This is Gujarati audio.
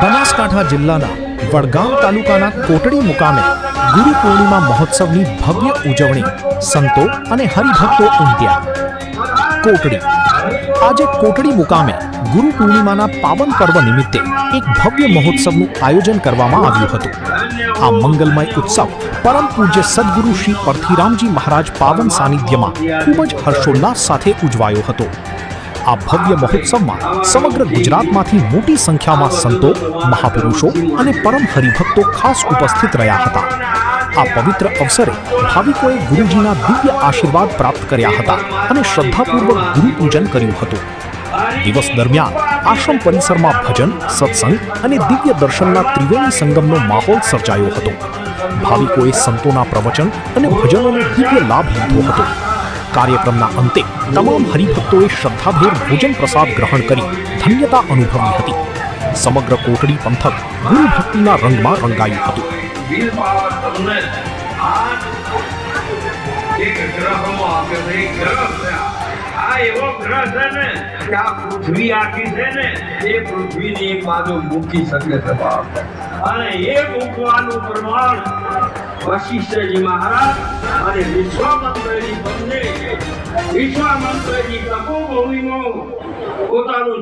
બનાસકાંઠા જિલ્લાના વડગામ તાલુકાના કોટડી મુકામે ગુરુ પૂર્ણિમા મહોત્સવની ભવ્ય ઉજવણી સંતો અને હરિભક્તો ઉમટ્યા. કોટડી આજે કોટડી મુકામે ગુરુ પૂર્ણિમાના પાવન પર્વ નિમિત્તે એક ભવ્ય મહોત્સવનું આયોજન કરવામાં આવ્યું હતું. આ મંગલમય ઉત્સવ પરમ પૂજ્ય સદગુરુ શ્રી પરથીરામજી મહારાજ પાવન સાનિધ્યમાં ખૂબ જ હર્ષોલ્લાસ સાથે ઉજવાયો હતો. આ ભવ્ય મહોત્સવમાં સમગ્ર ગુજરાતમાંથી મોટી સંખ્યામાં સંતો, મહાપુરુષો અને પરમ હરિભક્તો ખાસ ઉપસ્થિત રહ્યા હતા. આ પવિત્ર અવસરે ભાવિકોએ ગુરુજીના દિવ્ય આશીર્વાદ પ્રાપ્ત કર્યા હતા અને શ્રદ્ધાપૂર્વક ગુરુ પૂજન કર્યું હતું. દિવસ દરમિયાન આશ્રમ પરિસરમાં ભજન, સત્સંગ અને દિવ્ય દર્શનના ત્રિવેણી સંગમનો માહોલ સર્જાયો હતો. ભાવિકોએ સંતોના પ્રવચન અને ભજનોનો દિવ્ય લાભ લીધો હતો. કાર્યક્રમના અંતે તમામ હરિભક્તોએ શ્રદ્ધાભેર ભોજન પ્રસાદ ગ્રહણ કરી ધન્યતા અનુભવી હતી. સમગ્ર કોટડી પંથક ગુરુ ભક્તિના રંગમાં રંગાયું હતું. આ એવો ગ્રહ છે ને કે આ પૃથ્વી આખી છે ને એ પૃથ્વીની એક બાજુ મૂકી શકે છે અને એ મૂકવાનું પ્રમાણ વશિષ્ઠજી મહારાજ અને વિશ્વામંત્રજી બંને વિશ્વામંત્રજી તપોભૂમિમાં પોતાનું